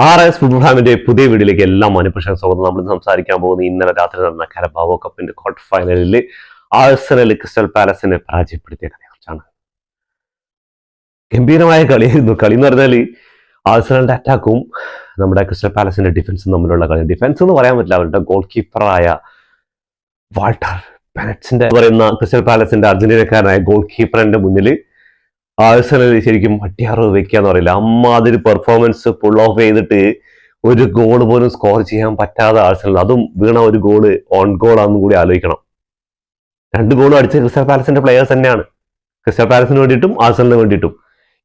RS football ഫാമിന്റെ പുതിയ വീഡിയോയിലേക്ക് എല്ലാ മാന്യപ്രേക്ഷകർക്കും സ്വാഗതം. നമ്മൾ സംസാരിക്കാൻ പോകുന്ന ഇന്നലെ രാത്രി നടന്ന കരബാവോ കപ്പിന്റെ ക്വാർട്ടർ ഫൈനലിൽ ആഴ്സണൽ ക്രിസ്റ്റൽ പാലസിനെ പരാജയപ്പെടുത്തിയ കഥയെക്കുറിച്ചാണ്. ഗംഭീരമായ കളിയായിരുന്നു. കളി എന്ന് പറഞ്ഞാൽ ആഴ്സണലിന്റെ അറ്റാക്കും നമ്മുടെ ക്രിസ്റ്റൽ പാലസിന്റെ ഡിഫൻസും തമ്മിലുള്ള കളി. ഡിഫൻസ് എന്ന് പറയാൻ പറ്റില്ല, അവരുടെ ഗോൾ കീപ്പറായ വാൾട്ടർ പെനറ്റ്സിന്റെ പറയുന്ന ക്രിസ്റ്റൽ പാലസിന്റെ അർജന്റീനക്കാരനായ ഗോൾ കീപ്പറിന്റെ മുന്നിൽ ആഴ്സണൽ ശരിക്കും അട്ടിയാറ് വെക്കാന്ന് പറയില്ല, അമ്മാതിരി പെർഫോമൻസ് പുൾ ഓഫ് ചെയ്തിട്ട് ഒരു ഗോൾ പോലും സ്കോർ ചെയ്യാൻ പറ്റാതെ ആഴ്സണൽ, അതും വീണ ഒരു ഗോള് ഓൺ ഗോൾ ആണെന്ന് കൂടി ആലോചിക്കണം. 2 ഗോളും അടിച്ച ക്രിസ്റ്റൽ പാലസിന്റെ പ്ലെയേഴ്സ് തന്നെയാണ്, ക്രിസ്റ്റൽ പാലസിന് വേണ്ടിയിട്ടും ആഴ്സണലിന് വേണ്ടിയിട്ടും.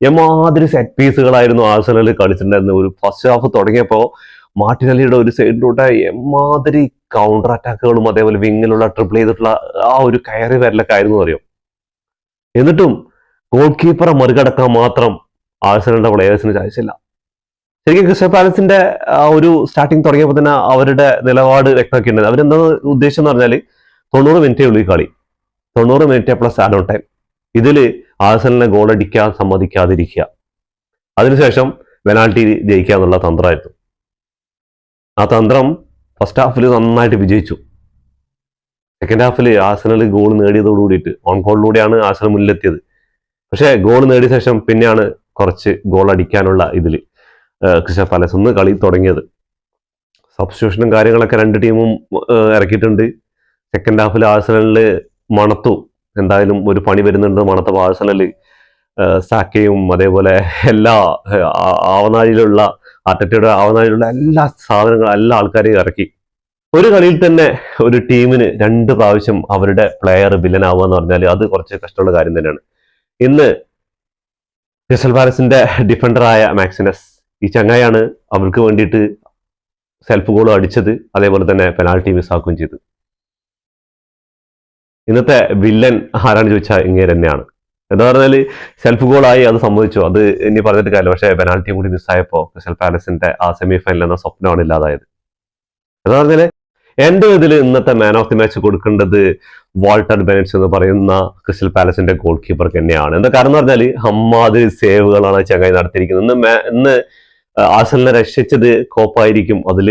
എമ്മാതിരി സെറ്റ് പീസുകളായിരുന്നു ആഴ്സണൽ കളിച്ചിട്ടുണ്ടായിരുന്നത്. ഒരു ഫസ്റ്റ് ഹാഫ് തുടങ്ങിയപ്പോൾ മാർട്ടിനെല്ലിയുടെ ഒരു സൈഡിലൂടെ എമ്മാതിരി കൗണ്ടർ അറ്റാക്കുകളും അതേപോലെ വിങ്ങിലുള്ള ട്രിപ്പിൾ ചെയ്തിട്ടുള്ള ആ ഒരു കയറി വരലൊക്കെ ആയിരുന്നു അറിയാം. എന്നിട്ടും ഗോൾ കീപ്പറെ മറികടക്കാൻ മാത്രം ആഴ്സണലിന്റെ പ്ലെയേഴ്സിന് സാധിച്ചില്ല. ശരിക്കും ക്രിസ്റ്റൽ പാലസിന്റെ ഒരു സ്റ്റാർട്ടിങ് തുടങ്ങിയപ്പോൾ തന്നെ അവരുടെ നിലപാട് വ്യക്തമാക്കിയിട്ടുണ്ട്. അവരെന്താ ഉദ്ദേശം എന്ന് പറഞ്ഞാൽ 90 മിനിറ്റേ ഉള്ളൂ ഈ കളി, 90 minute plus add on time. ഇതിൽ ആഴ്സണലിനെ ഗോൾ അടിക്കാൻ സമ്മതിക്കാതിരിക്കുക, അതിനുശേഷം പെനാൽറ്റി ജയിക്കുക എന്നുള്ള തന്ത്രമായിരുന്നു. ആ തന്ത്രം ഫസ്റ്റ് ഹാഫിൽ നന്നായിട്ട് വിജയിച്ചു. Second Hafil Arsenal goal നേടിയതോടുകൂടിയിട്ട് on ഗോളിലൂടെയാണ് Arsenal മുന്നിലെത്തിയത്. പക്ഷേ ഗോൾ നേടിയ ശേഷം പിന്നെയാണ് കുറച്ച് ഗോൾ അടിക്കാനുള്ള ഇതിൽ ക്രിസ്റ്റൽ പാലസ് ഒന്ന് കളി തുടങ്ങിയത്. സബ്സ്റ്റിറ്റ്യൂഷനും കാര്യങ്ങളൊക്കെ 2 ടീമും ഇറക്കിയിട്ടുണ്ട്. സെക്കൻഡ് ഹാഫിൽ ആഴ്സണലിൽ മണത്തു, എന്തായാലും ഒരു പണി വരുന്നുണ്ട് മണത്തപ്പോൾ ആഴ്സണൽ സാക്കയും അതേപോലെ എല്ലാ ആവനാഴിയിലുള്ള ആർട്ടറ്റയുടെ ആവനാഴിയിലുള്ള എല്ലാ സാധനങ്ങളും എല്ലാ ആൾക്കാരെയും ഇറക്കി. ഒരു കളിയിൽ തന്നെ ഒരു ടീമിന് 2 പ്രാവശ്യം അവരുടെ പ്ലെയർ വില്ലനാവുക എന്ന് പറഞ്ഞാൽ അത് കുറച്ച് കഷ്ടമുള്ള കാര്യം തന്നെയാണ്. ഇന്ന് ക്രിസ്റ്റൽ പാലസിന്റെ ഡിഫൻഡറായ മാക്സിനസ്, ഈ ചങ്ങായാണ് അവർക്ക് വേണ്ടിയിട്ട് സെൽഫ് ഗോൾ അടിച്ചത്, അതേപോലെ തന്നെ പെനാൾട്ടി മിസ്സാക്കുകയും ചെയ്തു. ഇന്നത്തെ വില്ലൻ ആരാണ് ചോദിച്ചാൽ ഇങ്ങനെ തന്നെയാണ്. എന്താ പറഞ്ഞാൽ സെൽഫ് ഗോളായി, അത് സംഭവിച്ചു, അത് ഇനി പറഞ്ഞിട്ട് കാര്യമില്ല. പക്ഷേ പെനാൾട്ടിയും കൂടി മിസ്സായപ്പോൾ ക്രിസ്റ്റൽ പാലസിന്റെ ആ സെമി ഫൈനൽ എന്ന സ്വപ്നമാണ് ഇല്ലാതായത്. എന്താ പറഞ്ഞാൽ എന്റെ ഇതിൽ ഇന്നത്തെ മാൻ ഓഫ് ദി മാച്ച് കൊടുക്കേണ്ടത് വാൾട്ടർ ബെനറ്റ്സ് എന്ന് പറയുന്ന ക്രിസ്റ്റൽ പാലസിന്റെ ഗോൾ കീപ്പർക്ക് തന്നെയാണ്. എന്താ കാരണം എന്ന് പറഞ്ഞാൽ അമ്മാതിരി സേവുകളാണ് ചങ്ങായി നടത്തിയിരിക്കുന്നത്. ഇന്ന് ആഴ്സണലിനെ രക്ഷിച്ചത് കോപ്പായിരിക്കും, അതിൽ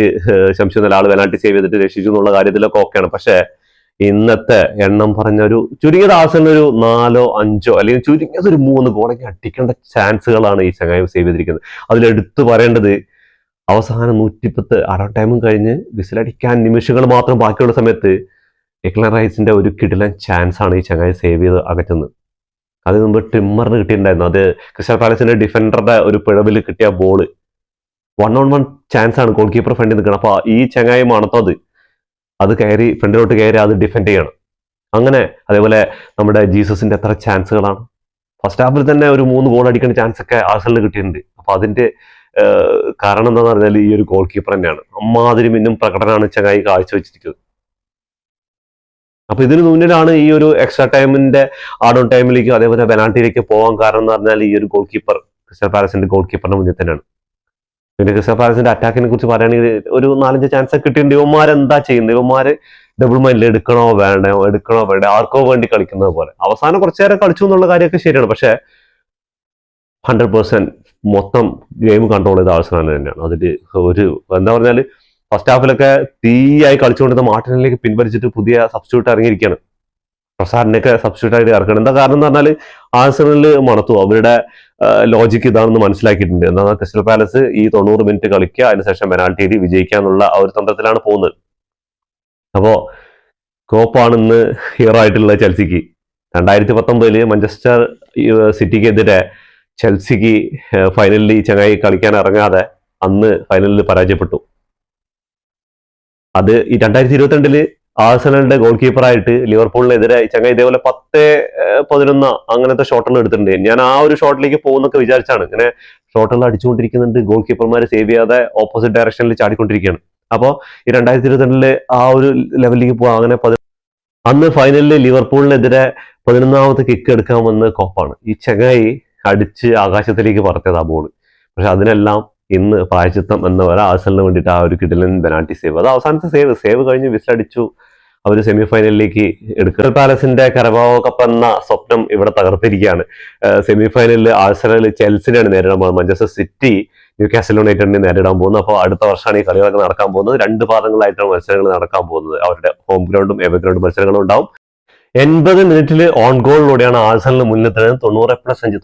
ശംശുന്ന ആൾ പെനാൽറ്റി സേവ് ചെയ്തിട്ട് രക്ഷിച്ചു എന്നുള്ള കാര്യത്തിലൊക്കെ ഓക്കെയാണ്. പക്ഷെ ഇന്നത്തെ എണ്ണം പറഞ്ഞൊരു ചുരുങ്ങിയത് ആഴ്സണൽ ഒരു 4 5 അല്ലെങ്കിൽ ചുരുങ്ങിയത് ഒരു 3 ഗോളൊക്കെ അടിക്കേണ്ട ചാൻസുകളാണ് ഈ ചങ്ങായി സേവ് ചെയ്തിരിക്കുന്നത്. അതിലെടുത്ത് പറയേണ്ടത് അവസാനം 110 അര ടൈമും കഴിഞ്ഞ് വിസിലടിക്കാൻ നിമിഷങ്ങൾ മാത്രം ബാക്കിയുള്ള സമയത്ത് ഡെക്ലൻ റൈസിന്റെ ഒരു കിടിലൻ ചാൻസ് ആണ് ഈ ചങ്ങായി സേവ് ചെയ്ത് അകറ്റുന്നത്. അത് മുമ്പ് ട്രിമ്മറിന് കിട്ടിയിട്ടുണ്ടായിരുന്നു. അത് ക്രിസ്റ്റൽ പാലസിന്റെ ഡിഫൻഡറുടെ ഒരു പിഴവിൽ കിട്ടിയ ബോള് 1-on-1 ചാൻസ് ആണ്, ഗോൾ കീപ്പർ ഫ്രണ്ടിൽ നിൽക്കണം. അപ്പൊ ഈ ചങ്ങായി മണത്തത് അത് കയറി ഫ്രണ്ടിലോട്ട് കയറി അത് ഡിഫെൻഡ് ചെയ്യണം. അങ്ങനെ അതേപോലെ നമ്മുടെ ജീസസിന്റെ എത്ര ചാൻസുകളാണ് ഫസ്റ്റ് ഹാഫിൽ തന്നെ ഒരു 3 ഗോൾ അടിക്കേണ്ട ചാൻസ് ഒക്കെ ആഴ്സണലിന് കിട്ടിയിട്ടുണ്ട്. അപ്പൊ അതിന്റെ കാരണം എന്താന്ന് പറഞ്ഞാൽ ഈ ഒരു ഗോൾ കീപ്പർ തന്നെയാണ്. അമ്മാതിരി മിന്നും പ്രകടനമാണ് ചങ്ങായി കാഴ്ചവെച്ചിരിക്കുന്നത്. അപ്പൊ ഇതിന് മുന്നിലാണ് ഈ ഒരു എക്സ്ട്രാ ടൈമിന്റെ ആഡ് ഓൺ ടൈമിലേക്ക് അതേപോലെ പെനാൾട്ടിയിലേക്ക് പോകാൻ കാരണം എന്ന് പറഞ്ഞാൽ ഈ ഒരു ഗോൾ കീപ്പർ ക്രിസ്റ്റൽ പാലസിന്റെ ഗോൾ കീപ്പറിന്റെ മുന്നിൽ തന്നെയാണ്. പിന്നെ ക്രിസ്റ്റൽ പാലസിന്റെ അറ്റാക്കിനെ കുറിച്ച് പറയുകയാണെങ്കിൽ ഒരു 4-5 ചാൻസ് ഒക്കെ കിട്ടിയിട്ടുണ്ട്. ഇവന്മാരെന്താ ചെയ്യുന്നത്? ഇവന്മാര് ഡബിൾ മൈൻഡിൽ എടുക്കണോ വേണ്ട ആർക്കോ വേണ്ടി കളിക്കുന്നത് പോലെ. അവസാനം കുറച്ചു നേരം കളിച്ചു എന്നുള്ള കാര്യമൊക്കെ ശരിയാണ്, പക്ഷെ 100% മൊത്തം ഗെയിം കൺട്രോൾ ചെയ്ത ആഴ്സണൽ തന്നെയാണ്. അതിൽ ഒരു എന്താ പറഞ്ഞാൽ ഫസ്റ്റ് ഹാഫിലൊക്കെ തീയായി കളിച്ചുകൊണ്ടിരുന്ന മാർട്ടിനിലേക്ക് പിൻവലിച്ചിട്ട് പുതിയ സബ്സ്റ്റിറ്റ്യൂട്ട് ഇറങ്ങിയിരിക്കുകയാണ്. പ്രസാദിനെയൊക്കെ സബ്സ്റ്റിറ്റ്യൂട്ട് ആയിട്ട് ഇറക്കണം. എന്താ കാരണം എന്ന് പറഞ്ഞാൽ ആഴ്സണലിൽ മണത്തു, അവരുടെ ലോജിക്ക് ഇതാണെന്ന് മനസ്സിലാക്കിയിട്ടുണ്ട്. എന്താ ക്രിസ്റ്റൽ പാലസ് ഈ 90 മിനിറ്റ് കളിക്കുക, അതിനുശേഷം പെനാൾട്ടിയിൽ വിജയിക്കുക എന്നുള്ള ആ ഒരു തന്ത്രത്തിലാണ് പോകുന്നത്. അപ്പോ കോപ്പാണ് ഇന്ന് ഹീറോ ആയിട്ടുള്ള ചെൽസിക്ക്. 2019 മാഞ്ചസ്റ്റർ സിറ്റിക്കെതിരെ ചെൽസിക്ക് ഫൈനലിൽ ഈ ചങ്ങായി കളിക്കാൻ ഇറങ്ങാതെ അന്ന് ഫൈനലിൽ പരാജയപ്പെട്ടു. അത് ഈ 2022 ആഴ്സണലിന്റെ ഗോൾ കീപ്പറായിട്ട് ലിവർപൂളിനെതിരെ ചങ്ങായി ഇതേപോലെ 10-11 അങ്ങനത്തെ ഷോട്ടുകൾ എടുത്തിട്ടുണ്ട്. ഞാൻ ആ ഒരു ഷോട്ടിലേക്ക് പോകുന്നൊക്കെ വിചാരിച്ചാണ്. ഇങ്ങനെ ഷോട്ടുകൾ അടിച്ചുകൊണ്ടിരിക്കുന്നുണ്ട്, ഗോൾ കീപ്പർമാർ സേവ് ചെയ്യാതെ ഓപ്പോസിറ്റ് ഡയറക്ഷനിൽ ചാടിക്കൊണ്ടിരിക്കുകയാണ്. അപ്പോൾ ഈ 2022 ആ ഒരു ലെവലിലേക്ക് പോകാം. അങ്ങനെ അന്ന് ഫൈനലിൽ ലിവർപൂളിനെതിരെ 11ാമത്തെ കിക്ക് എടുക്കാൻ വന്ന കോപ്പാണ്. ഈ ചങ്ങായി അടിച്ച് ആകാശത്തിലേക്ക് പറത്തിയത് ആ ബോൾ. പക്ഷെ അതിനെല്ലാം ഇന്ന് പ്രായച്ചിത്തം എന്ന പോലെ ആഴ്സണലിന് വേണ്ടിയിട്ട് ആ ഒരു കിടിലൻ പെനാൽറ്റി സേവ്, അത് അവസാനത്തെ സേവ് കഴിഞ്ഞ് വിസിലടിച്ചു അവർ സെമി ഫൈനലിലേക്ക് എടുക്കുക. പാലസിന്റെ കരബാവോ കപ്പ് എന്ന സ്വപ്നം ഇവിടെ തകർത്തിരിക്കുകയാണ്. സെമി ഫൈനലിൽ ആഴ്സണൽ ചെൽസിനെയാണ് നേരിടാൻ പോകുന്നത്. മാഞ്ചസ്റ്റർ സിറ്റി ന്യൂകാസിൽ യുണൈറ്റഡിനെ നേരിടാൻ പോകുന്നത്. അപ്പോൾ അടുത്ത വർഷമാണ് ഈ കളികളൊക്കെ നടക്കാൻ പോകുന്നത്. 2 പാദങ്ങളായിട്ടാണ് മത്സരങ്ങൾ നടക്കാൻ പോകുന്നത്. അവരുടെ ഹോം ഗ്രൗണ്ടും എവേ ഗ്രൗണ്ടും മത്സരങ്ങളും ഉണ്ടാവും. 80 മിനിറ്റിൽ ഓൺ ഗോളിലൂടെയാണ് ആഴ്സണൽ മുന്നിലെത്തുന്നത്. 90+5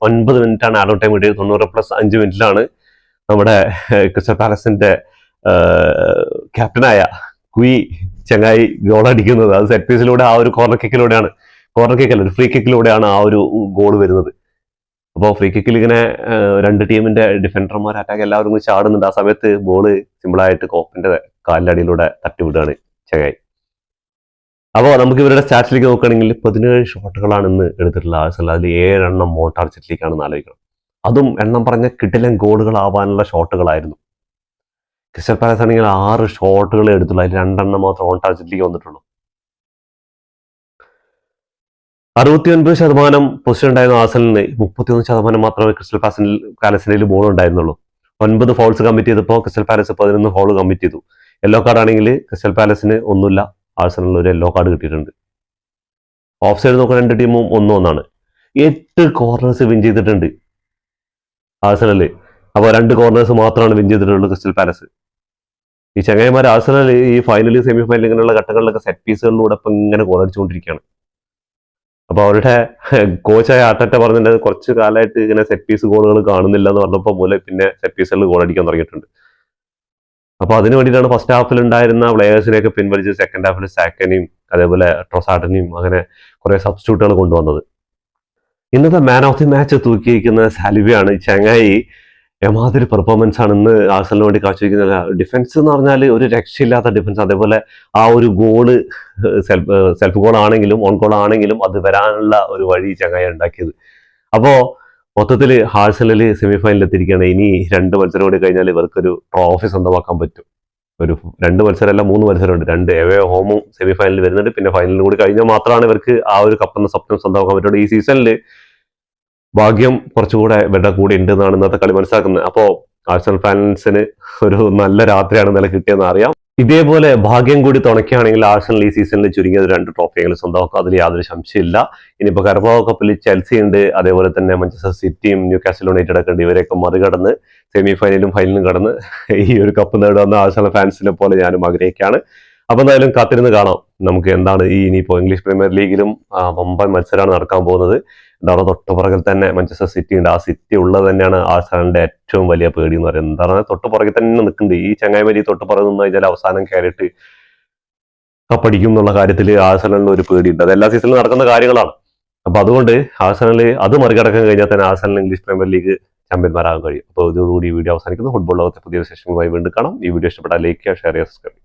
90+9 മിനിറ്റാണ് ആഡ് ടൈം കിട്ടിയത്. 90+5 മിനിറ്റിലാണ് നമ്മുടെ ക്രിസ്റ്റൽ പാലസിന്റെ ക്യാപ്റ്റനായ കുയി ചങ്ങായി ഗോൾ അടിക്കുന്നത്. അത് സെറ്റ് പീസിലൂടെ, ആ ഒരു കോർണർ കിക്കിലൂടെയാണ്, കോർണർ കിക്കല്ല, ഒരു ഫ്രീ കിക്കിലൂടെയാണ് ആ ഒരു ഗോൾ വരുന്നത്. അപ്പോൾ ഫ്രീ കിക്കിൽ ഇങ്ങനെ 2 ടീമിന്റെ ഡിഫൻഡർമാർ അറ്റാക്ക് എല്ലാവരും കൂടി ചാടുന്നുണ്ട്. ആ സമയത്ത് ബോള് സിമ്പിളായിട്ട് കോപ്പിന്റെ കാലിലടിയിലൂടെ തട്ടിവിടുകയാണ് ചങ്ങായി. അപ്പോൾ നമുക്ക് ഇവരുടെ സ്റ്റാറ്റ്സിലേക്ക് നോക്കുകയാണെങ്കിൽ 17 ഷോട്ടുകളാണ് ഇന്ന് എടുത്തിട്ടുള്ള ആഴ്സണൽ. അതിൽ 7 എണ്ണം മോൺ ടാർജറ്റിലേക്കാണെന്ന് ആലോചിക്കണം. അതും എണ്ണം പറഞ്ഞ കിടിലൻ ഗോളുകളാവാനുള്ള ഷോട്ടുകളായിരുന്നു. ക്രിസ്റ്റൽ പാലസ് ആണെങ്കിൽ 6 ഷോട്ടുകൾ എടുത്തുള്ളൂ. അതിൽ 2 എണ്ണം മാത്രം ഓൺ ടാർജറ്റിലേക്ക് വന്നിട്ടുള്ളൂ. 69% പൊസിഷൻ ഉണ്ടായിരുന്ന ആഴ്സണലിന് 31% മാത്രമേ ക്രിസ്റ്റൽ പാലസിന്റെ ബോൾ ഉണ്ടായിരുന്നുള്ളൂ. 9 ഫൗൾസ് കമ്മിറ്റ് ചെയ്തപ്പോൾ ക്രിസ്റ്റൽ പാലസ് 11 ഫൗൾ കമ്മിറ്റ് ചെയ്തു. യെല്ലോ കാർഡ് ആണെങ്കിൽ ക്രിസ്റ്റൽ പാലസിന് ഒന്നുമില്ല, ആഴ്സണലിന് ഒരു യെല്ലോ കാർഡ് കിട്ടിയിട്ടുണ്ട്. ഓഫ് സൈഡ് നോക്കുന്ന 2 ടീമും 1-1. 8 കോർണേഴ്സ് വിൻ ചെയ്തിട്ടുണ്ട് ആഴ്സണല്. അപ്പോൾ 2 കോർണേഴ്സ് മാത്രമാണ് വിൻ ചെയ്തിട്ടുള്ളൂ ക്രിസ്റ്റൽ പാലസ്. ഈ ചങ്ങായിമാർ ആഴ്സണൽ ഈ ഫൈനൽ, സെമി ഫൈനൽ ഇങ്ങനെയുള്ള ഘട്ടങ്ങളിലൊക്കെ സെറ്റ് പീസുകളിലൂടെ ഇപ്പം ഇങ്ങനെ ഗോൾ അടിച്ചുകൊണ്ടിരിക്കുകയാണ്. അപ്പോൾ അവരുടെ കോച്ചായ ആർട്ടറ്റ പറഞ്ഞിട്ട് കുറച്ച് കാലമായിട്ട് ഇങ്ങനെ സെറ്റ് പീസ് ഗോളുകൾ കാണുന്നില്ല എന്ന് പറഞ്ഞപ്പോൾ മൂലം പിന്നെ സെറ്റ് പീസുകളിൽ ഗോൾ അടിക്കാൻ തുടങ്ങിയിട്ടുണ്ട്. അപ്പോൾ അതിന് വേണ്ടിയിട്ടാണ് ഫസ്റ്റ് ഹാഫിൽ ഉണ്ടായിരുന്ന പ്ലേയേഴ്സിനെയൊക്കെ പിൻവലിച്ച് സെക്കൻഡ് ഹാഫിൽ സാക്കനെയും അതേപോലെ ട്രോസാർഡിനെയും അങ്ങനെ കുറെ സബ്സ്റ്റിറ്റ്യൂട്ടുകൾ കൊണ്ടുവന്നത്. ഇന്നത്തെ മാൻ ഓഫ് ദി മാച്ച് തൂക്കിയിരിക്കുന്ന സാലിബയാണ്. ചങ്ങായി എമാതിരി പെർഫോമൻസ് ആണ് ഇന്ന് ആഴ്സണലിന് വേണ്ടി കാഴ്ചവെക്കുന്നത്. ഡിഫൻസ് എന്ന് പറഞ്ഞാൽ ഒരു രക്ഷയില്ലാത്ത ഡിഫൻസ്. അതേപോലെ ആ ഒരു ഗോള് സെൽഫ് ഗോൾ ആണെങ്കിലും ഓൺ ഗോൾ ആണെങ്കിലും അത് വരാനുള്ള ഒരു വഴി ചങ്ങായി ഉണ്ടാക്കിയത്. അപ്പോൾ മൊത്തത്തിൽ ആഴ്സണൽ സെമി ഫൈനലിൽ എത്തിയിരിക്കുകയാണ്. ഇനി 2 മത്സരം കൂടി കഴിഞ്ഞാൽ ഇവർക്കൊരു ട്രോഫി സ്വന്തമാക്കാൻ പറ്റും. ഒരു 2 മത്സരമല്ല 3 മത്സരമുണ്ട്. 2 എവേ ഹോമും സെമി ഫൈനലിൽ വരുന്നുണ്ട്. പിന്നെ ഫൈനലിൽ കൂടി കഴിഞ്ഞാൽ മാത്രമാണ് ഇവർക്ക് ആ ഒരു കപ്പെന്ന സ്വപ്നം സ്വന്തമാക്കാൻ പറ്റുള്ളൂ. ഈ സീസണിൽ ഭാഗ്യം കുറച്ചുകൂടെ ഇവരുടെ കൂടെ ഉണ്ട് എന്നാണ് ഇന്നത്തെ കളി മനസ്സിലാക്കുന്നത്. അപ്പോൾ ആഴ്സണൽ ഫാൻസിന് ഒരു നല്ല രാത്രിയാണ് ഇന്നലെ കിട്ടിയെന്ന് അറിയാം. ഇതേപോലെ ഭാഗ്യം കൂടി തുണയ്ക്കുകയാണെങ്കിൽ ആഴ്സണൽ ഈ സീസണിൽ ചുരുങ്ങിയത് 2 ട്രോഫിയെങ്കിലും സ്വന്തമാക്കും. അതിൽ യാതൊരു സംശയമില്ല. ഇനിയിപ്പോൾ കർബാവോ കപ്പിൽ ചെൽസി ഉണ്ട്, അതേപോലെ തന്നെ മാഞ്ചസ്റ്റർ സിറ്റിയും ന്യൂകാസിൽ യുണൈറ്റഡ് ഒക്കെ ഉണ്ട്. ഇവരെയൊക്കെ മറികടന്ന് സെമി ഫൈനലും ഫൈനലും കടന്ന് ഈ ഒരു കപ്പ് നേടുന്ന ആഴ്സണൽ ഫാൻസിനെ പോലെ ഞാനും ആഗ്രഹിക്കുകയാണ്. അപ്പൊ എന്തായാലും കാത്തിരുന്ന് കാണാം നമുക്ക് എന്താണ് ഈ ഇനിയിപ്പോൾ ഇംഗ്ലീഷ് പ്രീമിയർ ലീഗിലും വമ്പൻ മത്സരമാണ് നടക്കാൻ പോകുന്നത്. അവിടെ തൊട്ടുപുറകിൽ തന്നെ മാഞ്ചസ്റ്റർ സിറ്റി ഉണ്ട്. ആ സിറ്റി ഉള്ളത് തന്നെയാണ് ആഴ്സണലിന്റെ ഏറ്റവും വലിയ പേടി എന്ന് പറയുന്നത്. എന്താണ് തൊട്ടുപുറകിൽ തന്നെ നിൽക്കുന്നുണ്ട്. ഈ ചങ്ങായിമാരി തൊട്ടുപുറകിൽ നിന്ന് കഴിഞ്ഞാൽ അവസാനം കയറിയിട്ട് കപ്പടിക്കും എന്നുള്ള കാര്യത്തിൽ ആഴ്സണലിന് ഒരു പേടിയുണ്ട്. അത് എല്ലാ സീസണിലും നടക്കുന്ന കാര്യങ്ങളാണ്. അപ്പൊ അതുകൊണ്ട് ആഴ്സണൽ അത് മറികടക്കാൻ കഴിഞ്ഞാൽ തന്നെ ആഴ്സണൽ ഇംഗ്ലീഷ് പ്രീമിയർ ലീഗ് ചാമ്പ്യന്മാരാകാൻ കഴിയും. അപ്പോൾ ഇതോടുകൂടി ഈ വീഡിയോ അവസാനിക്കുന്നു. ഫുട്ബോൾ ലോകത്തെ പുതിയ വിശേഷങ്ങളുമായി വീണ്ടും കാണാം. ഈ വീഡിയോ ഇഷ്ടപ്പെട്ടാൽ ലൈക്ക് ചെയ്യുക, ഷെയർ ചെയ്യുക, സബ്സ്ക്രൈബ് ചെയ്യുക.